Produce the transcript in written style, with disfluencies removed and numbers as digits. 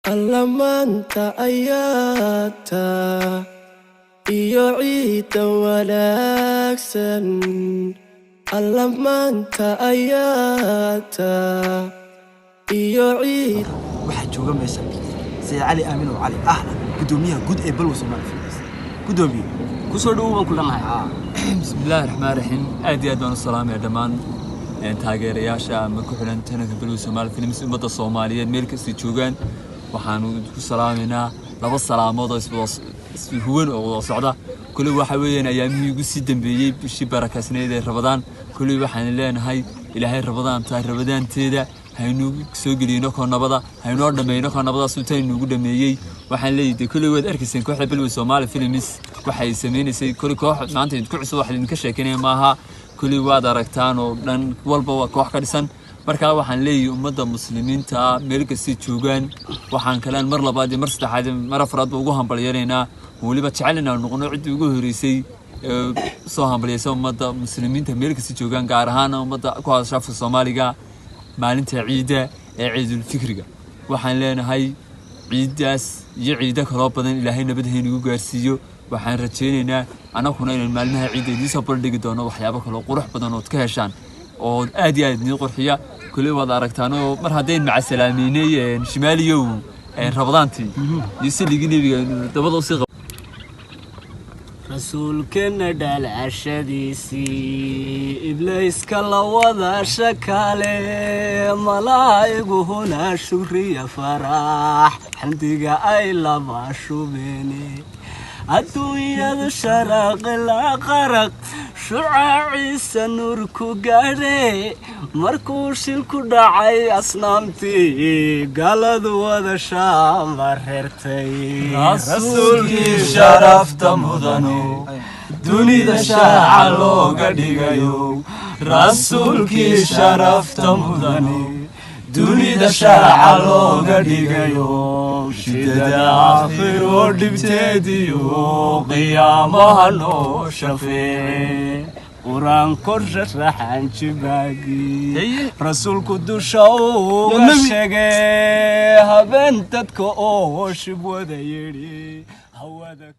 alla maanta ayaata iyo ciida wanaagsan alla maanta ayaata iyo ciid waxa jooga meesha Sayyid Ali Aamin oo Ali ahla gudoomiyaha guud ee balwa Soomaaliya gudoomiye ku soo dhawow ku lanahay bismillaahir rahmaanir rahiim aad iyo aad baan u salaamay dhamaan taageerayaasha ama ku xiran tanka balwa Soomaaliya films umada Soomaaliyeed meel kasta joogan waxaan ku salaameynaa laba salaamood oo isbuuwan oo socda kulli waxa weeyaan ayaamihii ugu sii dambeeyay bishii barakaysnayd ee Ramadaan kulli waxaan leenahay Ilaahay Ramadaanteeda haynu soo gelino koonabada haynu dhameeyno koonabada sultaan ugu dhameeyay waxaan leeyahay kulli wad arkaysan kooxda balwa Soomaaliya films waxay sameeynaysaa kulli koox maanta ku cusub wax idin ka sheekanay maaha kulli waad aragtaan oo dhan walba waa koox ka dhisan marka waxaan leeyahay umada muslimiinta meel kasta joogan waxaan kalaan mar labaad iyo mar saddexaad mar afraad ugu hambalyeynaa waliba jecelina noqono cid ugu horeysay soo hambalyeysay umada muslimiinta meel kasta joogan gaar ahaan umada ku hadasha Soomaaliga maalinta ciida ee ciidul fikriga waxaan leenahay ciidaas iyo ciida kala badan Ilaahay nabadheena ugu gaarsiiyo waxaan rajaynaynaa anaguna inaan maalmaha ciideedii soo bandhigi doono waxyaabo kale oo qurux badan oo ka heshaan oo aad iyo aad qurxiya kulli wada aragtaan oo mar hadeen maca salaameynay shimaaliyow Ramadaantii yisiliga nabiga dabada u sii rasuulkeena dhalashadiisi ibliiska la wada shakale malaa'iguhuna shukriya farax xamdiga ay laba shubene adduunyada sharaq la qaraq shucaaciisa nuurku gaadhay markuu shilku dhacay asnaamtii galadu wada shaamarertay rasuulkii sharafta mudano dunida shaaca looga dhigayo rasuulkii sharafta mudano dunida shaaca looga dhigayo shidada aakhiro dhibteediyo qiyaamaha noo shafee quraan korraxan jibaagi rasuulku dusha uga sheegay habeen dadka oo shib wada yiri hawada